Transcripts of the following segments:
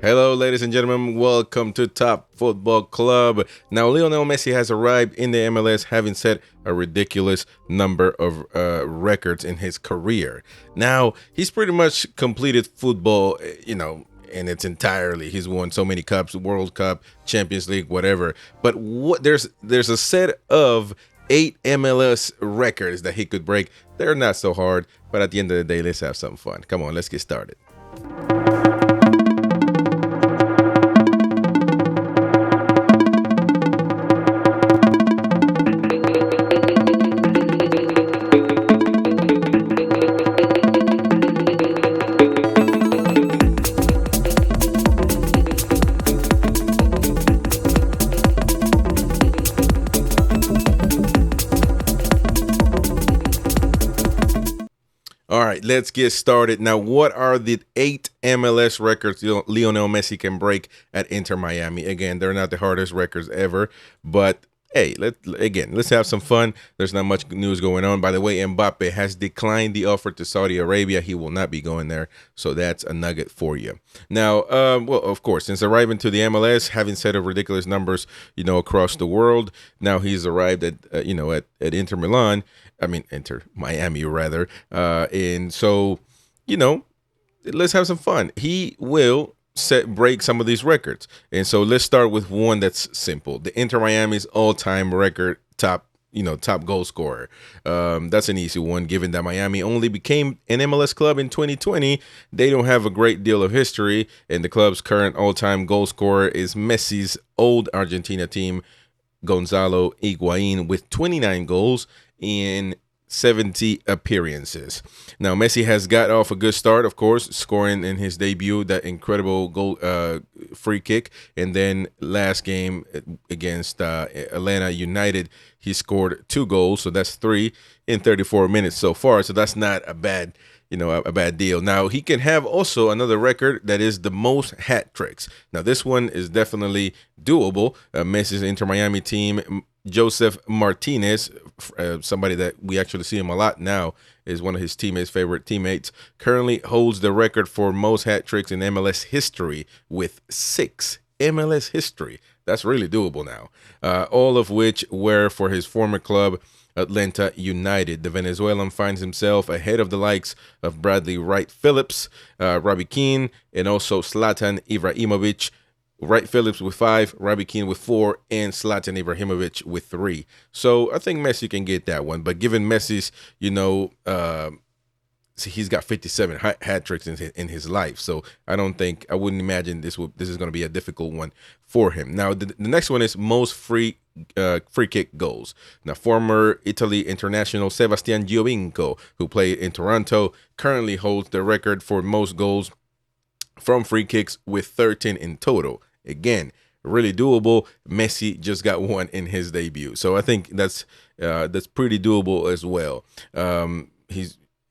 Hello, ladies and gentlemen. Welcome to Top Football Club. Now, Lionel Messi has arrived in the MLS, having set a ridiculous number of records in his career. Now, he's pretty much completed football, in its entirely. He's won so many cups, World Cup, Champions League, whatever. But there's a set of 8 MLS records that he could break. They're not so hard, but at the end of the day, let's have some fun. Come on, let's get started. All right, let's get started. Now, what are the 8 MLS records Lionel Messi can break at Inter Miami? Again, they're not the hardest records ever, but hey, let's have some fun. There's not much news going on. By the way, Mbappe has declined the offer to Saudi Arabia. He will not be going there, so that's a nugget for you. Now, well, of course, since arriving to the MLS, having set of ridiculous numbers, across the world, now he's arrived at, at Inter Milan. I mean, Inter Miami, rather. And so, let's have some fun. He will break some of these records. And so let's start with one that's simple. The Inter Miami's all-time record top goal scorer. That's an easy one, given that Miami only became an MLS club in 2020. They don't have a great deal of history, and the club's current all-time goal scorer is Messi's old Argentina team, Gonzalo Higuain, with 29 goals in 70 appearances. Now, Messi has got off a good start, of course, scoring in his debut that incredible goal, free kick, and then last game against Atlanta United, he scored 2 goals, so that's 3 in 34 minutes so far. So that's not a bad deal. Now, he can have also another record that is the most hat tricks. Now, this one is definitely doable. Messi's Inter Miami team, Joseph Martinez, somebody that we actually see him a lot now, is one of his favorite teammates, currently holds the record for most hat tricks in MLS history with 6. MLS history. That's really doable now. All of which were for his former club, Atlanta United. The Venezuelan finds himself ahead of the likes of Bradley Wright Phillips, Robbie Keane, and also Zlatan Ibrahimovic. Wright Phillips with 5, Robbie Keane with 4, and Zlatan Ibrahimovic with 3. So I think Messi can get that one. But given Messi's, he's got 57 hat tricks in his life. So I wouldn't imagine this is going to be a difficult one for him. Now, the next one is most free kick goals. Now, former Italy international Sebastian Giovinco, who played in Toronto, currently holds the record for most goals from free kicks with 13 in total. Again, really doable. Messi just got one in his debut, so I think that's pretty doable as well. And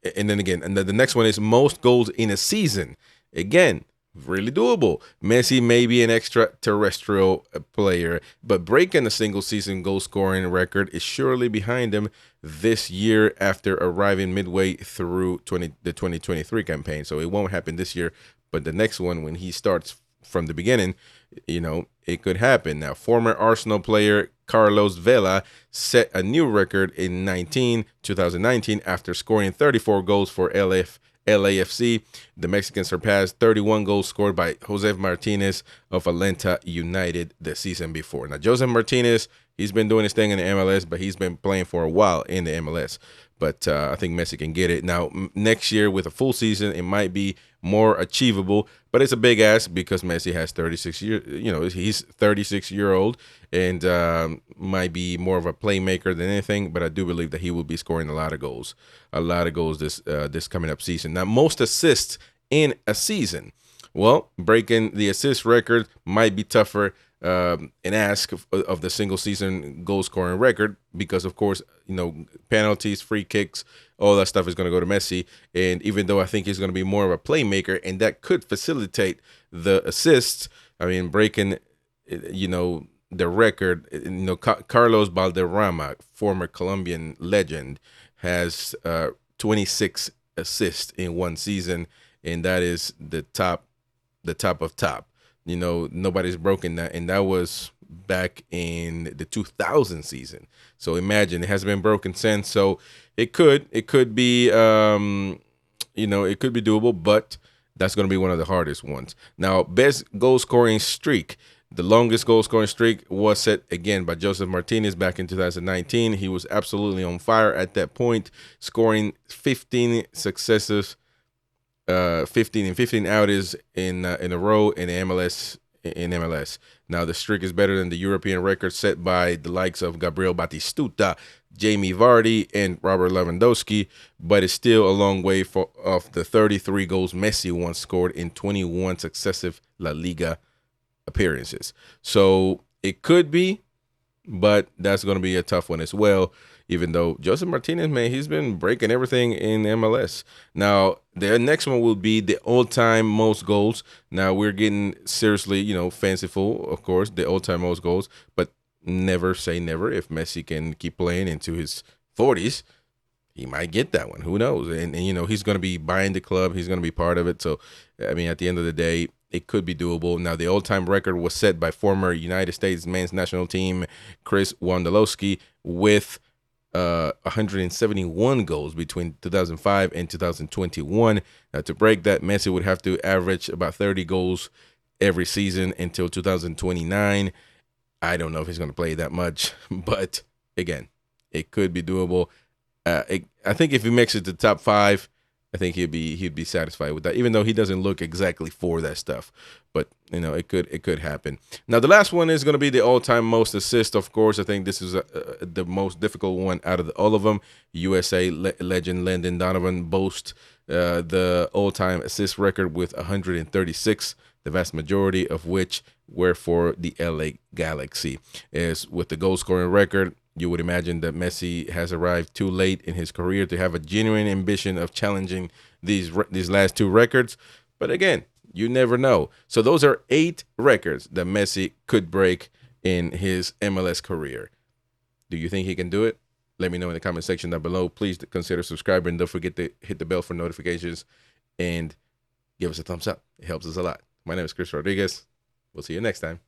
the next one is most goals in a season. Again, really doable. Messi may be an extraterrestrial player, but breaking a single season goal scoring record is surely behind him this year after arriving midway through the 2023 campaign. So it won't happen this year, but the next one, when he starts from the beginning, it could happen. Now, former Arsenal player Carlos Vela set a new record in 2019 after scoring 34 goals for LAFC. The Mexican surpassed 31 goals scored by Josef Martinez of Atlanta United the season before. Now, Josef Martinez, he's been doing his thing in the MLS, but he's been playing for a while in the MLS. But I think Messi can get it. Now, next year with a full season, it might be more achievable, but it's a big ask because Messi has 36 years. He's 36-year-old and might be more of a playmaker than anything. But I do believe that he will be scoring a lot of goals this coming up season. Now, most assists in a season. Well, breaking the assist record might be tougher an ask of the single season goal scoring record because, of course, penalties, free kicks, all that stuff is going to go to Messi. And even though I think he's going to be more of a playmaker and that could facilitate the assists, I mean, breaking, the record, Carlos Valderrama, former Colombian legend, has 26 assists in one season, and that is the top of top. nobody's broken that, and that was back in the 2000 season. So imagine, it hasn't been broken since. So it could be it could be doable, but that's going to be one of the hardest ones. Now, best goal scoring streak. The longest goal scoring streak was set again by Joseph Martinez back in 2019. He was absolutely on fire at that point, scoring 15 successive 15 and 15 outings in a row in MLS. Now the streak is better than the European record set by the likes of Gabriel Batistuta, Jamie Vardy, and Robert Lewandowski, but it's still a long way off the 33 goals Messi once scored in 21 successive La Liga appearances. So it could be, but that's going to be a tough one as well. Even though Joseph Martinez, man, he's been breaking everything in MLS. Now, the next one will be the all-time most goals. Now, we're getting seriously, fanciful, of course, the all-time most goals. But never say never. If Messi can keep playing into his 40s, he might get that one. Who knows? And he's going to be buying the club. He's going to be part of it. So, I mean, at the end of the day, it could be doable. Now, the all-time record was set by former United States men's national team Chris Wondolowski with 171 goals between 2005 and 2021. Now, to break that, Messi would have to average about 30 goals every season until 2029. I don't know if he's going to play that much, but again, it could be doable. I think if he makes it to the top 5, I think he'd be satisfied with that, even though he doesn't look exactly for that stuff. But it could happen. Now the last one is going to be the all-time most assists. Of course, I think this is the most difficult one out of all of them. USA legend Landon Donovan boasts the all-time assist record with 136, the vast majority of which were for the LA Galaxy. As with the goal-scoring record, you would imagine that Messi has arrived too late in his career to have a genuine ambition of challenging these last 2 records. But again, you never know. So those are 8 records that Messi could break in his MLS career. Do you think he can do it? Let me know in the comment section down below. Please consider subscribing. Don't forget to hit the bell for notifications and give us a thumbs up. It helps us a lot. My name is Chris Rodriguez. We'll see you next time.